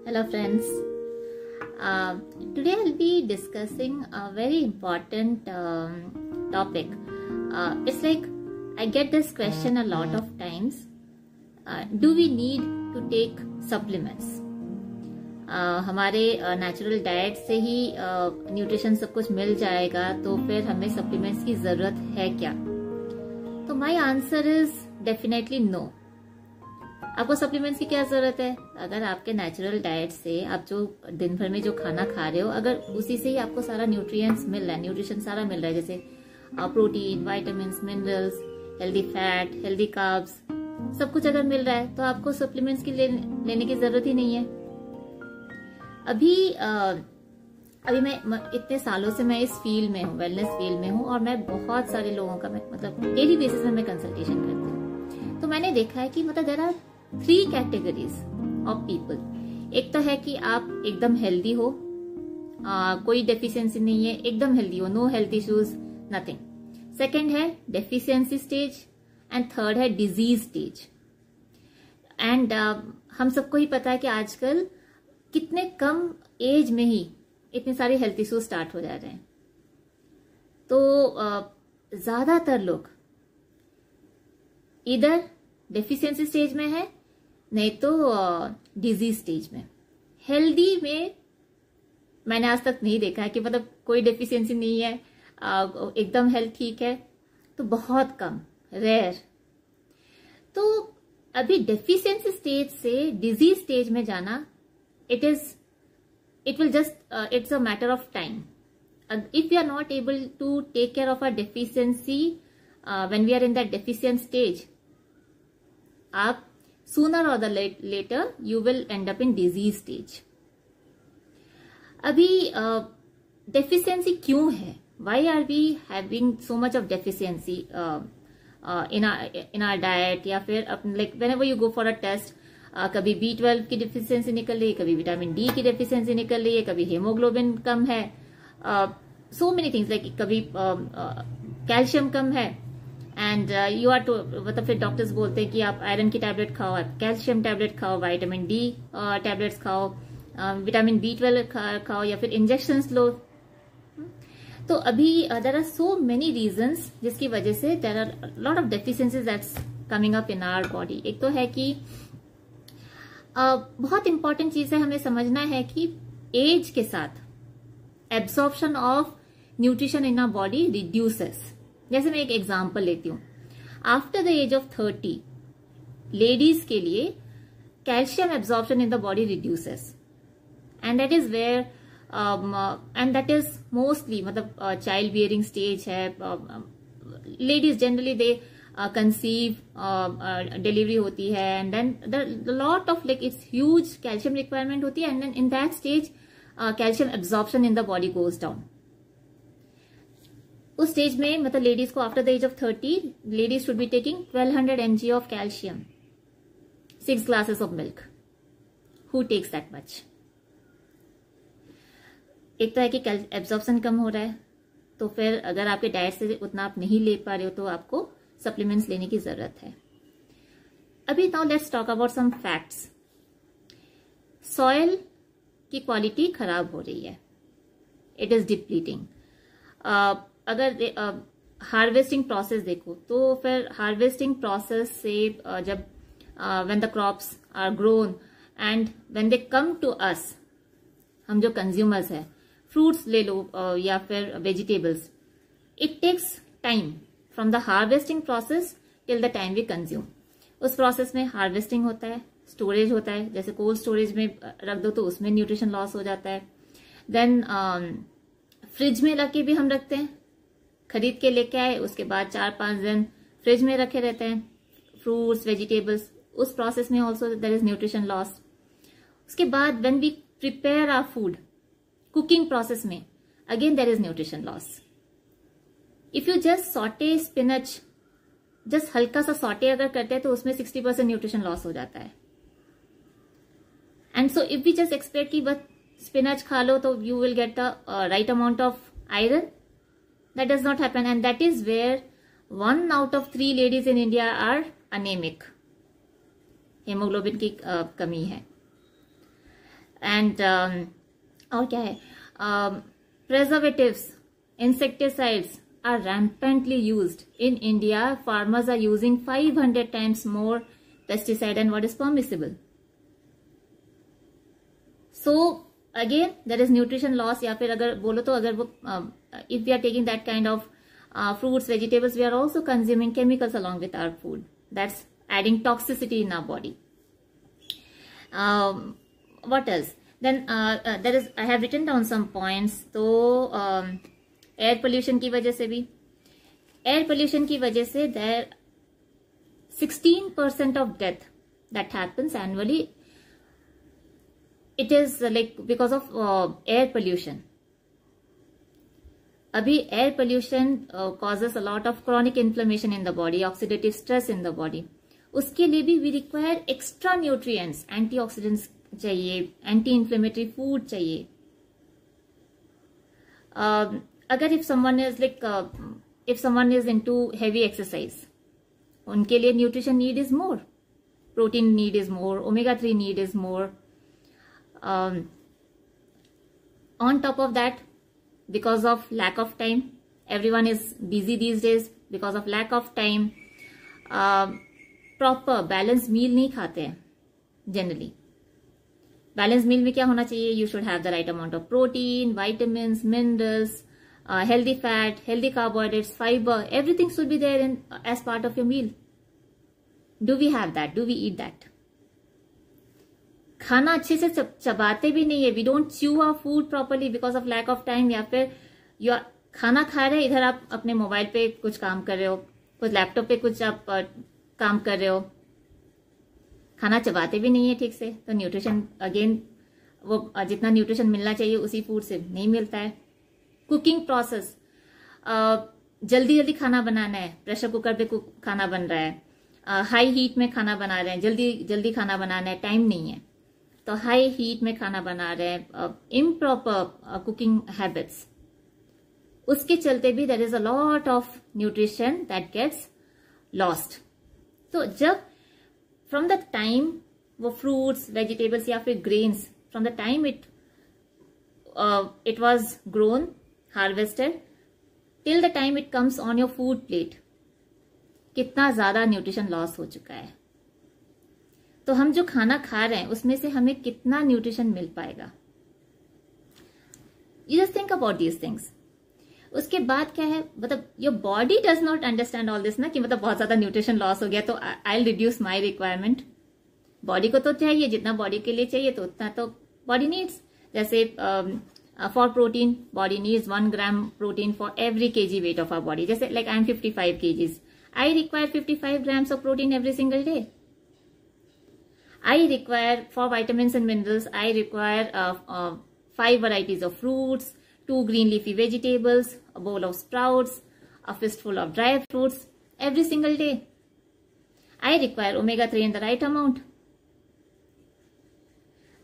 Hello friends. Today I'll be discussing a very important topic. It's like I get this question a lot of times. Do we need to take supplements? हमारे natural diet से ही nutrition सब कुछ मिल जाएगा तो फिर हमें supplements की जरूरत है क्या? तो my answer is definitely no. आपको सप्लीमेंट्स की क्या जरूरत है? अगर आपके नेचुरल डाइट से आप जो दिन भर में जो खाना खा रहे हो, अगर उसी से ही आपको सारा न्यूट्रिएंट्स मिल रहा है, न्यूट्रिशन सारा मिल रहा है, जैसे protein, vitamins, minerals, healthy fat, healthy carbs, सब कुछ अगर मिल रहा है तो आपको सप्लीमेंट्स की लेने की जरूरत ही नहीं है. अभी मैं इतने सालों से मैं इस फील्ड में हूँ, वेलनेस फील्ड में हूँ, और मैं बहुत सारे लोगों का मतलब डेली बेसिस में मैं कंसल्टेशन करती हूँ. तो मैंने देखा है कि मतलब there are 3 categories of people. एक तो है कि आप एकदम हेल्दी हो, कोई डेफिशिएंसी नहीं है, एकदम हेल्दी हो, no health issues, nothing. Second है डेफिशिएंसी स्टेज, एंड थर्ड है डिजीज स्टेज. एंड हम सबको ही पता है कि आजकल कितने कम एज में ही इतने सारे हेल्थ इश्यूज स्टार्ट हो जा रहे हैं. तो ज्यादातर लोग इधर डेफिशिएंसी स्टेज में है, नहीं तो डिजीज स्टेज में. हेल्दी में मैंने आज तक नहीं देखा है कि मतलब कोई डेफिशिएंसी नहीं है, एकदम हेल्थ ठीक है, तो बहुत कम, रेयर. तो अभी डेफिशिएंसी स्टेज से डिजीज स्टेज में जाना, it will just it's a matter of time. If we are not able to take care of our deficiency when we are in that deficient stage, आप sooner or the later you will end up in disease stage. अभी deficiency क्यों है? Why are we having so much of deficiency in our diet, या फिर like whenever you go for a test, कभी B12 की deficiency निकल रही है, कभी विटामिन डी की डिफिशियंसी निकल रही है, कभी हेमोग्लोबिन कम है, सो मेनी थिंग्स, लाइक कभी कैल्शियम कम है. एंड यू आर टू मतलब फिर डॉक्टर्स बोलते हैं कि आप आयरन की टैबलेट खाओ, आप कैल्शियम टैबलेट खाओ, विटामिन डी टैबलेट्स खाओ, विटामिन B12 खाओ, या फिर इंजेक्शंस लो. तो अभी there are so many reasons जिसकी वजह से there are lot of deficiencies that's coming up in our body. एक तो है कि बहुत इंपॉर्टेंट चीज है, हमें समझना है कि एज के साथ absorption of nutrition in our body reduces. जैसे मैं एक एग्जांपल लेती हूँ. After the age of 30 ladies के लिए calcium absorption in the body reduces, and that is where and that is mostly मतलब चाइल्ड बियरिंग स्टेज है. Ladies generally they conceive, delivery होती है, and then lot of like it's huge calcium requirement होती है, and then in that stage calcium absorption in the body goes down. उस stage में मतलब ladies को after the age of 30 ladies should be taking 1200 mg of calcium, 6 glasses of milk. Who takes that much? एक तो है कि absorption कम हो रहा है, तो फिर अगर आपके डाइट से उतना आप नहीं ले पा रहे हो तो आपको सप्लीमेंट्स लेने की जरूरत है. अभी now let's talk about some facts. Soil की क्वालिटी खराब हो रही है, इट इज डिप्लीटिंग. अगर हार्वेस्टिंग प्रोसेस देखो तो फिर हार्वेस्टिंग प्रोसेस से जब when the crops are grown and when they come to us, हम जो कंज्यूमर्स है, फ्रूट्स ले लो या फिर vegetables, it takes time from the harvesting process till the time we consume. उस प्रोसेस में हार्वेस्टिंग होता है, स्टोरेज होता है, जैसे कोल्ड स्टोरेज में रख दो तो उसमें न्यूट्रिशन लॉस हो जाता है. देन फ्रिज में रख के भी हम रखते हैं, खरीद के लेके आए, उसके बाद 4-5 दिन फ्रिज में रखे रहते हैं फ्रूट्स, वेजिटेबल्स. उस प्रोसेस में also there is nutrition loss. उसके बाद when we prepare our food, cooking process में again there is nutrition loss. If you just saute spinach, just हल्का सा सॉटे अगर करते हैं तो उसमें 60% न्यूट्रिशन लॉस हो जाता है. And so if we just expect कि बस स्पिनच खा लो तो you will get the right amount of iron, that does not happen, and that is where 1 out of 3 ladies in India are anaemic. Haemoglobin की कमी है. And और क्या है, preservatives, insecticides are rampantly used. In India, farmers are using 500 times more pesticide than what is permissible. So again, there is nutrition loss. या फिर अगर बोलो तो अगर वो if we are taking that kind of fruits, vegetables, we are also consuming chemicals along with our food. That's adding toxicity in our body. What else? Then there is, I have written down some points. तो air pollution की वजह से भी, air pollution की वजह से there 16% of death that happens annually, it is like because of air pollution. अभी air pollution causes a lot of chronic inflammation in the body, oxidative stress in the body. उसके लिए भी we require extra nutrients, antioxidants चाहिए, anti inflammatory food चाहिए. अगर if someone is into heavy exercise, उनके लिए nutrition need is more, protein need is more, omega-3 need is more. On top of that, because of lack of time, everyone is busy these days. Because of lack of time, proper balanced meal नहीं खाते हैं generally. Balanced meal में क्या होना चाहिए? You should have the right amount of protein, vitamins, minerals, healthy fat, healthy carbohydrates, fiber. Everything should be there in as part of your meal. Do we have that? Do we eat that? खाना अच्छे से चबाते भी नहीं है. We don't chew our food properly because of lack of time. या फिर खाना खा रहे, इधर आप अपने मोबाइल पे कुछ काम कर रहे हो, कुछ लैपटॉप पे कुछ आप काम कर रहे हो, खाना चबाते भी नहीं है ठीक से. तो न्यूट्रिशन अगेन, वो जितना न्यूट्रिशन मिलना चाहिए उसी फूड से नहीं मिलता है. कुकिंग प्रोसेस, जल्दी जल्दी खाना बनाना है, प्रेशर कुकर पे खाना बन रहा है, हाई हीट में खाना बना रहे हैं, जल्दी जल्दी खाना बनाना है, टाइम नहीं है तो हाई हीट में खाना बना रहे हैं, इम्प्रॉपर कुकिंग हैबिट्स, उसके चलते भी there is a lot of nutrition that gets lost. तो जब फ्रॉम द टाइम वो फ्रूट्स, वेजिटेबल्स या फिर grains, from the time it was grown, harvested, till the time it comes on your food plate, कितना ज्यादा nutrition loss हो चुका है. तो हम जो खाना खा रहे हैं उसमें से हमें कितना न्यूट्रिशन मिल पाएगा? You just think about these things. उसके बाद क्या है, मतलब your body does not understand all this ना, कि मतलब बहुत ज्यादा न्यूट्रिशन लॉस हो गया तो I will reduce my requirement. Body को तो चाहिए जितना बॉडी के लिए चाहिए, तो उतना तो बॉडी नीड्स. जैसे for protein, body needs 1 gram protein for every kg weight of our body. जैसे like I am 55 kgs, I require 55 grams of protein every single day. I require for vitamins and minerals, I require 5 varieties of fruits, 2 green leafy vegetables, a bowl of sprouts, a fistful of dry fruits every single day. I require omega-3 in the right amount.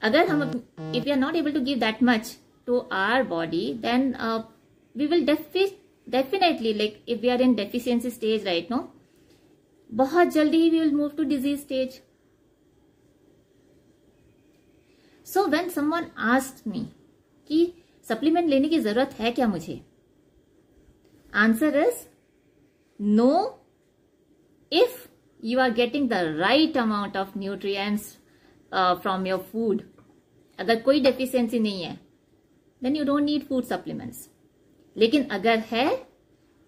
अगर हम, if we are not able to give that much to our body, then we will definitely, like if we are in deficiency stage right now, बहुत जल्दी we will move to disease stage. So when someone asked me कि supplement लेने की जरूरत है क्या मुझे, answer is no, if you are getting the right amount of nutrients from your food. अगर कोई डेफिशिएंसी नहीं है then you don't need food supplements. लेकिन अगर है,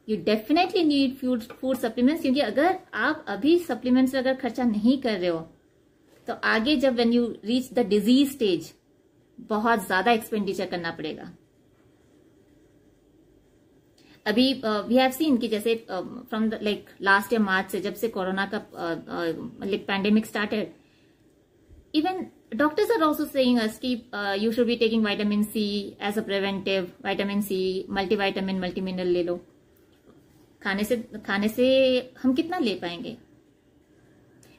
you definitely need food supplements, क्योंकि अगर आप अभी सप्लीमेंट्स अगर खर्चा नहीं कर रहे हो तो आगे जब when you reach the disease stage बहुत ज्यादा एक्सपेंडिचर करना पड़ेगा. अभी वी हैव सीन कि जैसे from the like last year March से, जब से कोरोना का like pandemic started, even doctors are also saying us कि you should be taking vitamin C as a preventive. Vitamin C, multivitamin, multi mineral ले लो. खाने से हम कितना ले पाएंगे?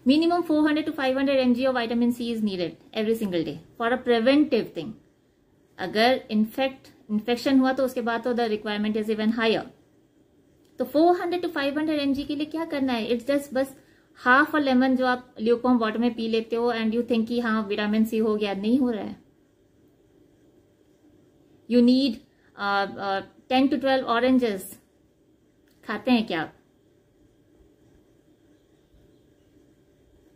Minimum 400 to 500 mg of vitamin C is needed every single day for a preventive thing. अगर infection हुआ तो उसके बाद तो the requirement is even higher. तो 400 to 500 mg के लिए क्या करना है? It's just बस half a lemon जो आप lukewarm water में पी लेते हो and you think कि हाँ विटामिन सी हो गया. नहीं हो रहा है. You need 10 to 12 oranges. खाते हैं क्या आप?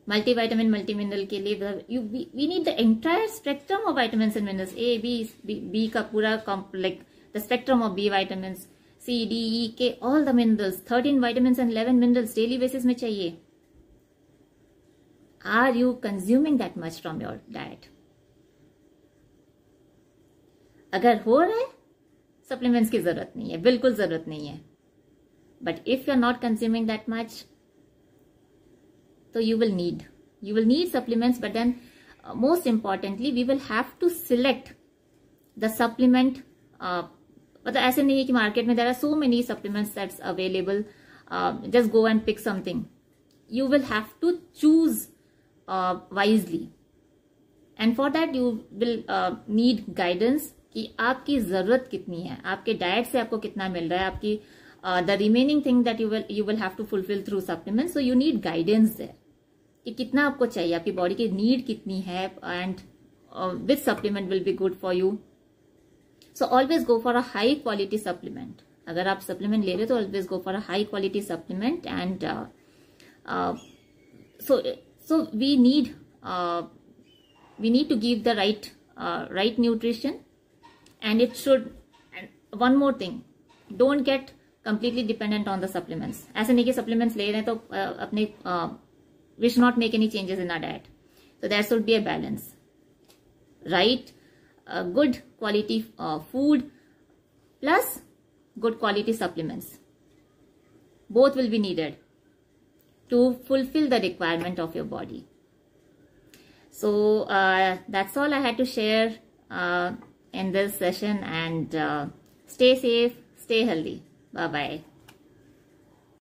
मल्टीविटामिन मल्टी मिनरल के लिए we need the entire spectrum of vitamins and minerals. A B का पूरा complex, the spectrum of B vitamins, C D E K, all the minerals, 13 vitamins and 11 minerals daily basis में चाहिए. Are you consuming that much from your diet? अगर हो रहा है, supplements की जरूरत नहीं है, बिल्कुल जरूरत नहीं है. But if you are not consuming that much, so you will need supplements, but then most importantly we will have to select the supplement. मतलब ऐसे नहीं है कि मार्केट में there are so many supplements that's available, just go and pick something. You will have to choose wisely, and for that you will need guidance कि आपकी जरूरत कितनी है, आपके डाइट से आपको कितना मिल रहा है, आपकी the remaining thing that you will have to fulfill through supplements. So you need guidance there कि कितना आपको चाहिए, आपकी बॉडी की नीड कितनी है, and which supplement will be good for you. So always go for a high quality supplement. अगर आप सप्लीमेंट ले रहे हो तो always go for a high quality supplement. And so we need to give the right nutrition, and it should, and one more thing, don't get completely dependent on the supplements. ऐसे नहीं कि supplements ले रहे हैं तो अपने we should not make any changes in our diet. So there should be a balance, right? Good quality food plus good quality supplements. Both will be needed to fulfill the requirement of your body. So that's all I had to share in this session, and stay safe, stay healthy. Bye bye.